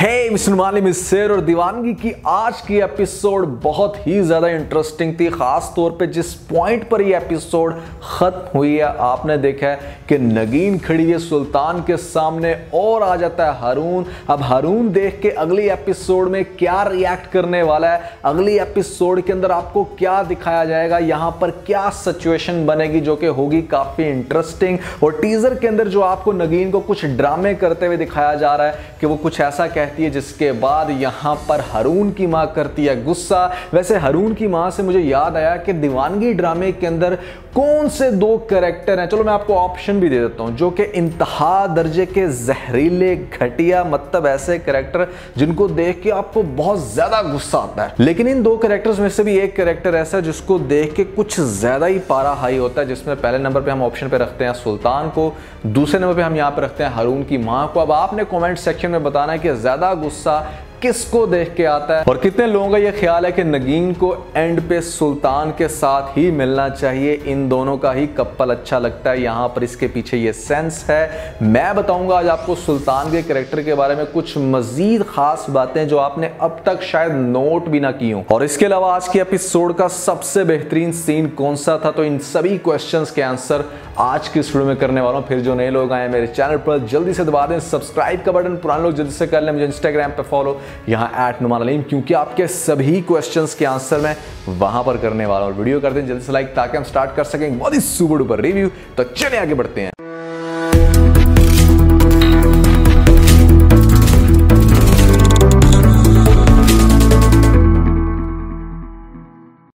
Mister माली मिस्सेर और दीवानगी की आज की एपिसोड बहुत ही ज्यादा इंटरेस्टिंग थी। खास तौर पे जिस पॉइंट पर ये एपिसोड खत्म हुई है, आपने देखा है कि नगीन खड़ी है सुल्तान के सामने और आ जाता है हारून। अब हारून देख के अगली एपिसोड में क्या रिएक्ट करने वाला है, अगली एपिसोड के अंदर आपको क्या दिखाया जाएगा, यहां पर क्या सिचुएशन बनेगी जो कि होगी काफी इंटरेस्टिंग। और टीजर के अंदर जो आपको नगीन को कुछ ड्रामे करते हुए दिखाया जा रहा है कि वो कुछ ऐसा कहती है जिसके बाद यहां पर हारून की मां करती है गुस्सा। वैसे हारून की मां से मुझे याद आया कि दीवानगी ड्रामे के अंदर कौन से दो कैरेक्टर हैं, चलो मैं आपको ऑप्शन भी दे देता हूं, जो कि इंतहा दर्जे के जहरीले घटिया, मतलब ऐसे कैरेक्टर जिनको देख के आपको बहुत ज्यादा गुस्सा आता है। लेकिन इन दो कैरेक्टर्स में से भी एक कैरेक्टर ऐसा है जिसको देख के कुछ ज्यादा ही पारा हाई होता है, जिसमें पहले नंबर पे हम ऑप्शन पे रखते हैं सुल्तान को, दूसरे नंबर पे हम यहां पे रखते हैं हारून की मां को। अब आपने कमेंट सेक्शन में बताना है कि ज्यादा गुस्सा किसको देख के आता है और कितने लोगों का यह ख्याल है कि नगीन को एंड पे सुल्तान के साथ ही मिलना चाहिए। इन दोनों का ही कपल अच्छा लगता है, यहां पर इसके पीछे ये सेंस है। मैं बताऊंगा आज आपको सुल्तान के कैरेक्टर के बारे में कुछ मजीद खास बातें जो आपने अब तक शायद नोट भी ना की हो। और इसके अलावा आज की एपिसोड का सबसे बेहतरीन सीन कौन सा था, तो इन सभी क्वेश्चंस के आंसर आज की इस वीडियो में करने वाला हूं। फिर जो नए लोग आए मेरे चैनल पर जल्दी से दबा दें सब्सक्राइब का बटन, पुराने लोग जल्दी से कर लें मुझे इंस्टाग्राम पे फॉलो, यहाँ @नुमान, क्योंकि आपके सभी क्वेश्चंस के आंसर मैं वहां पर करने वाला हूं। वीडियो कर दें जल्दी से लाइक ताकि हम स्टार्ट कर सकें बहुत ही सुपर डुपर रिव्यू। तो चलिए आगे बढ़ते हैं।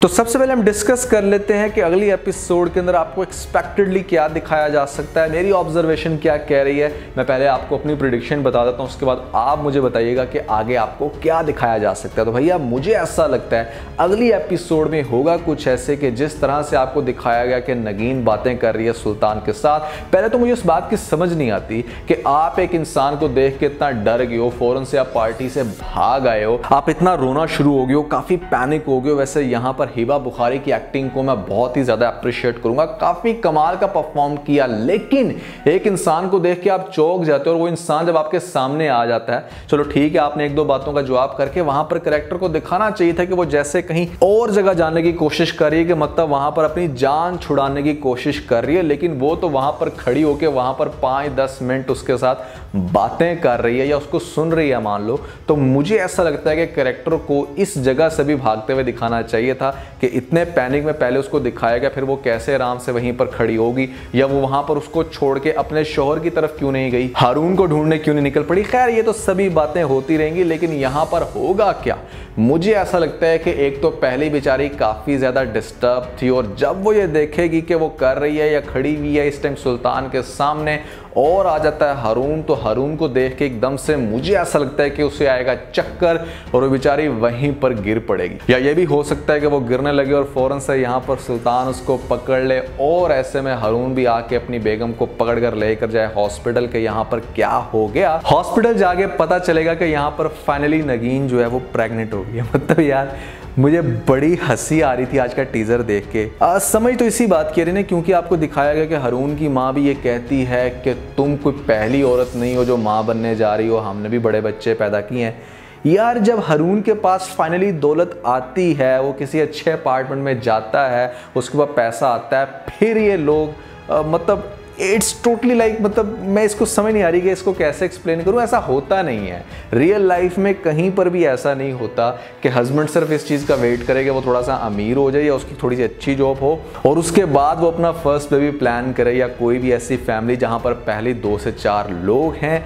तो सबसे पहले हम डिस्कस कर लेते हैं कि अगली एपिसोड के अंदर आपको एक्सपेक्टेडली क्या दिखाया जा सकता है, मेरी ऑब्जर्वेशन क्या कह रही है। मैं पहले आपको अपनी प्रेडिक्शन बता देता हूं, उसके बाद आप मुझे बताइएगा कि आगे आपको क्या दिखाया जा सकता है। तो भैया मुझे ऐसा लगता है अगली एपिसोड में होगा कुछ ऐसे कि जिस तरह से आपको दिखाया गया कि नगीन बातें कर रही है सुल्तान के साथ। पहले तो मुझे इस बात की समझ नहीं आती कि आप एक इंसान को देख के इतना डर गए हो, फौरन से आप पार्टी से भाग आए हो, आप इतना रोना शुरू हो गए हो, काफी पैनिक हो गए हो। वैसे यहां पर हिबा बुखारी की एक्टिंग को मैं बहुत ही ज्यादा अप्रिशिएट करूंगा, काफी कमाल का परफॉर्म किया। लेकिन एक इंसान को देख के आप चौंक जाते हो और वो इंसान जब आपके सामने आ जाता है, चलो ठीक है आपने एक दो बातों का जवाब करके वहां पर कैरेक्टर को दिखाना चाहिए था कि वो जैसे कहीं और जगह जाने की कोशिश कर रही है, कि मतलब वहां पर अपनी जान छुड़ाने की कोशिश कर रही है, लेकिन वो तो वहां पर खड़ी होकर वहां पर 5-10 मिनट उसके साथ बातें कर रही है या उसको सुन रही है मान लो। तो मुझे ऐसा लगता है कि कैरेक्टर को इस जगह से भी भागते हुए दिखाना चाहिए था कि इतने पैनिक में पहले उसको दिखाया गया, फिर वो कैसे आराम से वहीं पर खड़ी होगी, या वो वहां पर उसको छोड़ के अपने शौहर की तरफ क्यों नहीं गई, हारून को ढूंढने क्यों नहीं निकल पड़ी। खैर ये तो सभी बातें होती रहेंगी, लेकिन यहां पर होगा क्या, मुझे ऐसा लगता है कि एक तो पहली बेचारी काफी ज्यादा डिस्टर्ब थी, और जब वो ये देखेगी कि वो कर रही है या खड़ी हुई है इस टाइम सुल्तान के सामने और आ जाता है हारून, तो हारून को देख के एकदम से मुझे ऐसा लगता है कि उसे आएगा चक्कर और वो बेचारी वहीं पर गिर पड़ेगी। या ये भी हो सकता है कि वो गिरने लगे और फौरन से यहाँ पर सुल्तान उसको पकड़ ले, और ऐसे में हारून भी आके अपनी बेगम को पकड़ कर लेकर जाए हॉस्पिटल के यहाँ पर क्या हो गया। हॉस्पिटल जाके पता चलेगा कि यहाँ पर फाइनली नगीन जो है वो प्रेग्नेंट हो गई है। मतलब यार मुझे बड़ी हंसी आ रही थी आज का टीजर देख के। समझ तो इसी बात की रही ना, क्योंकि आपको दिखाया गया कि हारून की माँ भी ये कहती है कि तुम कोई पहली औरत नहीं हो जो माँ बनने जा रही हो, हमने भी बड़े बच्चे पैदा किए हैं। यार जब हारून के पास फाइनली दौलत आती है, वो किसी अच्छे अपार्टमेंट में जाता है, उसके पास पैसा आता है, फिर ये लोग मतलब इट्स टोटली लाइक, मतलब मैं इसको समझ नहीं आ रही कि इसको कैसे एक्सप्लेन करूं। ऐसा होता नहीं है रियल लाइफ में, कहीं पर भी ऐसा नहीं होता कि हस्बैंड सिर्फ इस चीज़ का वेट करे कि वो थोड़ा सा अमीर हो जाए या उसकी थोड़ी सी अच्छी जॉब हो और उसके बाद वो अपना फर्स्ट बेबी प्लान करे, या कोई भी ऐसी फैमिली जहां पर पहले 2 से 4 लोग हैं।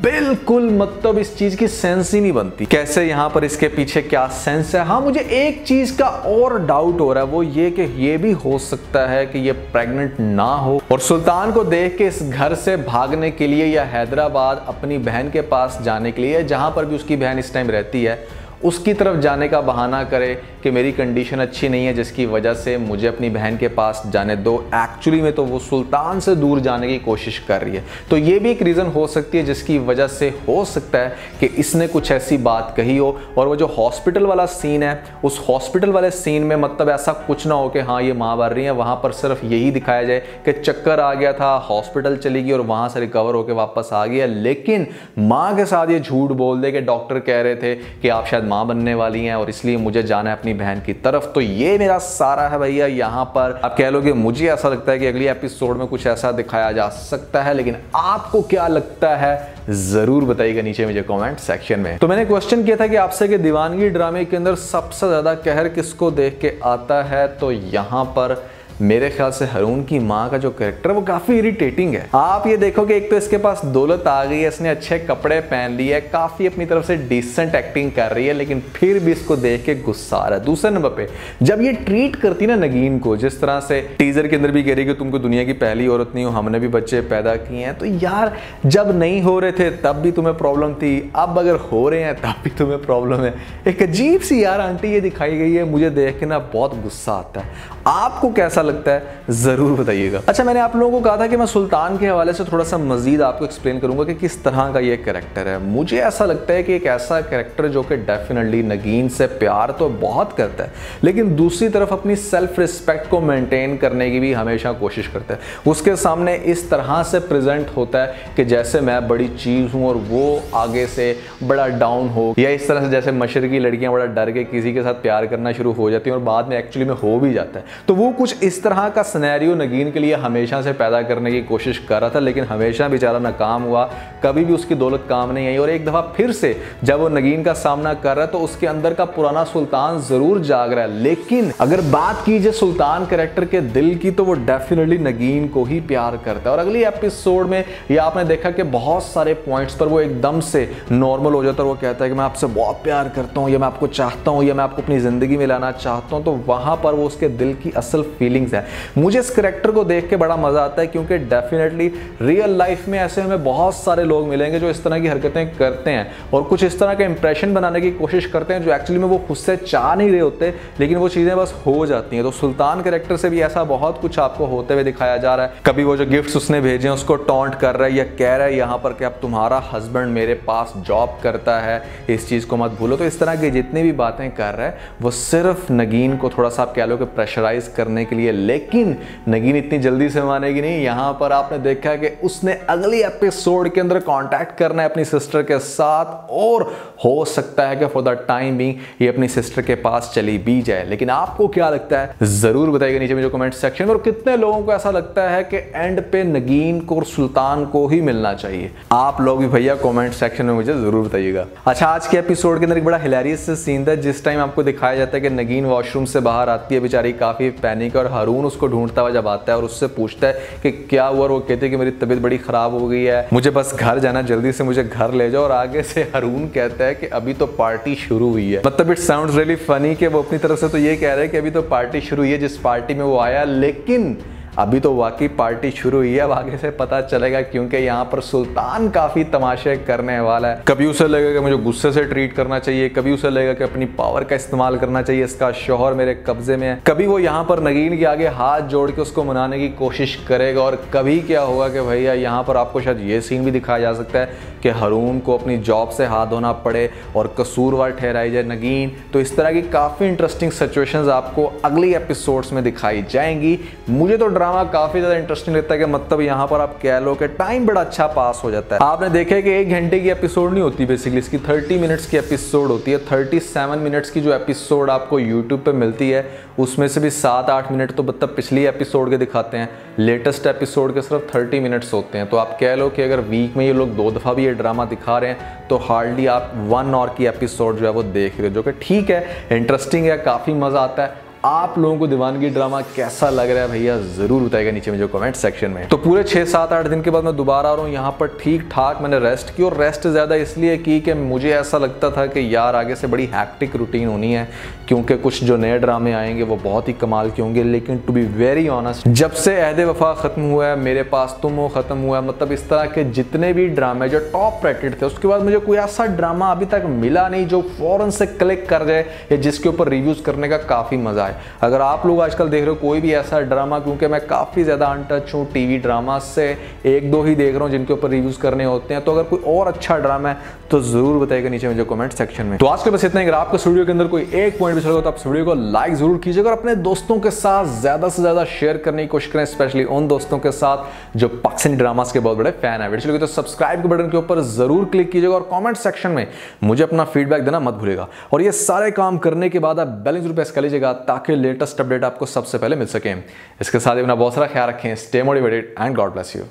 बिल्कुल मतलब इस चीज की सेंस ही नहीं बनती। कैसे यहां पर इसके पीछे क्या सेंस है। हाँ मुझे एक चीज का और डाउट हो रहा है, वो ये कि ये भी हो सकता है कि ये प्रेग्नेंट ना हो और सुल्तान को देख के इस घर से भागने के लिए या हैदराबाद अपनी बहन के पास जाने के लिए, जहां पर भी उसकी बहन इस टाइम रहती है, उसकी तरफ जाने का बहाना करे कि मेरी कंडीशन अच्छी नहीं है जिसकी वजह से मुझे अपनी बहन के पास जाने दो। एक्चुअली में तो वो सुल्तान से दूर जाने की कोशिश कर रही है। तो ये भी एक रीज़न हो सकती है जिसकी वजह से हो सकता है कि इसने कुछ ऐसी बात कही हो। और वो जो हॉस्पिटल वाला सीन है, उस हॉस्पिटल वाले सीन में मतलब ऐसा कुछ ना हो कि हाँ ये माँ मर रही है, वहाँ पर सिर्फ यही दिखाया जाए कि चक्कर आ गया था, हॉस्पिटल चली गई और वहाँ से रिकवर होकर वापस आ गई है। लेकिन माँ के साथ ये झूठ बोल दे कि डॉक्टर कह रहे थे कि आप शायद माँ बनने वाली हैं और इसलिए मुझे जाना है अपनी बहन की तरफ। तो ये मेरा सारा है भैया। यहाँ पर आप कह लो कि मुझे ऐसा लगता है कि अगली एपिसोड में कुछ ऐसा दिखाया जा सकता है, लेकिन आपको क्या लगता है जरूर बताइएगा नीचे मुझे कमेंट सेक्शन में। तो मैंने क्वेश्चन किया था कि आपसे कि दीवानगी ड्रामे के अंदर सबसे ज्यादा कहर किसको देख के आता है, तो यहाँ पर मेरे ख्याल से हारून की माँ का जो कैरेक्टर है वो काफी इरिटेटिंग है। आप ये देखो कि एक तो इसके पास दौलत आ गई है, इसने अच्छे कपड़े पहन लिए है, काफी अपनी तरफ से डिसेंट एक्टिंग कर रही है, लेकिन फिर भी इसको देख के गुस्सा आ रहा है। दूसरे नंबर पे जब ये ट्रीट करती ना नगीन को, जिस तरह से टीजर के अंदर भी कह रही कि तुम कोई दुनिया की पहली औरत नहीं हो, हमने भी बच्चे पैदा किए हैं, तो यार जब नहीं हो रहे थे तब भी तुम्हें प्रॉब्लम थी, अब अगर हो रहे हैं तब भी तुम्हें प्रॉब्लम है। एक अजीब सी यार आंटी ये दिखाई गई है, मुझे देख के ना बहुत गुस्सा आता है। आपको कैसा लगता है जरूर बताइएगा। अच्छा, मैंने आप लोगों को कहा था कि मैं सुल्तान के हवाले से थोड़ा सा मजीद आपको एक्सप्लेन करूंगा कि किस तरह का ये कैरेक्टर है। मुझे ऐसा लगता है कि एक ऐसा कैरेक्टर जो कि डेफिनेटली नगीन से प्यार तो बहुत करता है, लेकिन दूसरी तरफ अपनी सेल्फ रिस्पेक्ट को मेंटेन करने की भी हमेशा कोशिश करता है। उसके सामने इस तरह से प्रेजेंट होता है कि जैसे मैं बड़ी चीज हूं और वो आगे से बड़ा डाउन हो, या इस तरह से जैसे मशरकी लड़कियां बड़ा डर के किसी के साथ प्यार करना शुरू हो जाती हैं और बाद में एक्चुअली में हो भी जाता है। तो वो कुछ इस तरह का सिनेरियो नगीन के लिए हमेशा से पैदा करने की कोशिश कर रहा था, लेकिन हमेशा बेचारा नाकाम हुआ, कभी भी उसकी दौलत काम नहीं आई। और एक दफा फिर से जब वो नगीन का सामना कर रहा है तो उसके अंदर का पुराना सुल्तान जरूर जाग रहा है। लेकिन अगर बात कीजिए सुल्तान कैरेक्टर के दिल की, तो वो डेफिनेटली नगीन को ही प्यार करता है। और अगली एपिसोड में ये आपने देखा कि बहुत सारे पॉइंट्स पर वो एकदम से नॉर्मल हो जाता है और वो कहता है कि मैं आपसे बहुत प्यार करता हूँ, या मैं आपको चाहता हूँ, या मैं आपको अपनी जिंदगी में लाना चाहता हूँ। तो वहां पर वो उसके दिल की असल फीलिंग्स है। मुझे इस कैरेक्टर को देख के बड़ा मजा आता है, क्योंकि डेफिनेटली रियल लाइफ में ऐसे हमें बहुत सारे लोग मिलेंगे जो इस तरह की हरकतें करते हैं और कुछ इस तरह का इंप्रेशन बनाने की कोशिश करते हैं जो एक्चुअली में वो खुद से चाह नहीं रहे होते, लेकिन वो चीजें बस हो जाती हैं। तो सुल्तान कैरेक्टर से भी ऐसा बहुत कुछ आपको होते हुए दिखाया जा रहा है। कभी वो जो गिफ्ट्स उसने भेजे हैं उसको टॉन्ट कर रहा है या कह रहा है यहाँ पर कि अब तुम्हारा हस्बैंड मेरे पास जॉब करता है, इस चीज को मत भूलो। तो इस तरह की जितनी भी बातें कर रहा है वो सिर्फ नगीन को थोड़ा सा आप कह लो कि प्रेशराइज करने के लिए, लेकिन नगीन इतनी जल्दी से मानेगी नहीं। यहां पर आपने देखा कि उसने अगली एपिसोड के अंदर कांटेक्ट करना है अपनी सिस्टर के साथ, और हो सकता है कि फॉर द टाइम बीइंग ये अपनी सिस्टर के पास चली भी जाए। लेकिन आपको क्या लगता है जरूर बताइएगा नीचे में जो कमेंट सेक्शन में। और कितने लोगों को ऐसा लगता है कि एंड पे नगीन को और सुल्तान को ही मिलना चाहिए? आप लोग भी भैया कमेंट सेक्शन में मुझे जरूर बताइएगा। अच्छा, आज के एपिसोड के अंदर एक बड़ा हिलेरियस सीन था जिस टाइम आपको दिखाया जाता है कि नगीन वॉशरूम से बाहर आती है, बेचारी काफी पैनिक, और हारून उसको ढूंढता हुआ जब आता है और उससे पूछता है कि क्या हुआ, और वो कहते हैं कि मेरी तबीयत बड़ी खराब हो गई है, मुझे बस घर जाना, जल्दी से मुझे घर ले जाओ। और आगे से हारून कहता है कि अभी तो पार्टी शुरू हुई है। मतलब इट साउंड्स रियली फनी कि वो अपनी तरफ से तो ये कह रहे हैं कि अभी तो पार्टी शुरू हुई है जिस पार्टी में वो आया, लेकिन अभी तो वाकई पार्टी शुरू हुई है। अब आगे से पता चलेगा, क्योंकि यहाँ पर सुल्तान काफी तमाशे करने वाला है। कभी उसे लगेगा कि मुझे गुस्से से ट्रीट करना चाहिए, कभी उसे लगेगा कि अपनी पावर का इस्तेमाल करना चाहिए, इसका शौहर मेरे कब्जे में है, कभी वो यहाँ पर नगीन के आगे हाथ जोड़ के उसको मनाने की कोशिश करेगा, और कभी क्या होगा कि भैया यहाँ पर आपको शायद ये सीन भी दिखाया जा सकता है कि हारून को अपनी जॉब से हाथ धोना पड़े और कसूरवार ठहराई जाए नगीन। तो इस तरह की काफी इंटरेस्टिंग सिचुएशंस आपको अगली एपिसोड्स में दिखाई जाएंगी। मुझे तो ड्रामा काफी ज्यादा इंटरेस्टिंग लगता है कि मतलब यहाँ पर आप कह लो कि टाइम बड़ा अच्छा पास हो जाता है। आपने देखा है कि 1 घंटे की एपिसोड नहीं होती, बेसिकली इसकी 30 मिनट्स की एपिसोड होती है। 37 मिनट्स की जो एपिसोड आपको यूट्यूब पे मिलती है उसमें से भी 7-8 मिनट तो मतलब पिछली एपिसोड के दिखाते हैं, लेटेस्ट एपिसोड के सिर्फ 30 मिनट्स होते हैं। तो आप कह लो कि अगर वीक में ये लोग 2 दफा भी ये ड्रामा दिखा रहे हैं तो हार्डली आप 1 आवर की एपिसोड जो है वो देख रहे हो, जो कि ठीक है, इंटरेस्टिंग है, काफी मजा आता है। आप लोगों को दीवानगी ड्रामा कैसा लग रहा है भैया जरूर बताइएगा नीचे में जो कमेंट सेक्शन में। तो पूरे 6-7-8 दिन के बाद मैं दोबारा आ रहा हूँ यहाँ पर। ठीक ठाक मैंने रेस्ट की, और रेस्ट ज्यादा इसलिए की कि मुझे ऐसा लगता था कि यार आगे से बड़ी हैक्टिक रूटीन होनी है, क्योंकि कुछ जो नए ड्रामे आएंगे वो बहुत ही कमाल के होंगे। लेकिन टू बी वेरी ऑनेस्ट, जब से अहद वफा खत्म हुआ है, मेरे पास तुम हो खत्म हुआ है, मतलब इस तरह के जितने भी ड्रामे जो टॉप रेटेड थे, उसके बाद मुझे कोई ऐसा ड्रामा अभी तक मिला नहीं जो फौरन से क्लिक कर जाए या जिसके ऊपर रिव्यूज करने का काफी मजा आए। अगर आप लोग आजकल देख रहे हो कोई भी ऐसा ड्रामा, क्योंकि मैं काफी ज्यादा अनटच हूँ टीवी ड्रामा से, 1-2 ही देख रहा हूँ जिनके ऊपर रिव्यूज करने होते हैं, तो अगर कोई और अच्छा ड्रामा है तो जरूर बताइएगा नीचे में जो कमेंट सेक्शन में। तो आज के बस इतना ही। अगर आपको वीडियो के अंदर कोई एक पॉइंट भी चलेगा तो आप वीडियो को लाइक जरूर कीजिएगा और अपने दोस्तों के साथ ज्यादा से ज्यादा शेयर करने की कोशिश करें, स्पेशली उन दोस्तों के साथ जो पाकिस्तानी ड्रामास के बहुत बड़े फैन है। वीडियो तो सब्सक्राइब के बटन के ऊपर जरूर क्लिक कीजिएगा और कमेंट सेक्शन में मुझे अपना फीडबैक देना मत भूलिएगा। और ये सारे काम करने के बाद आप बेल जरूर प्रेस कर लीजिएगा ताकि लेटेस्ट अपडेट आपको सबसे पहले मिल सके। इसके साथ ही अपना बहुत सारा ख्याल रखें। Stay motivated and God bless you.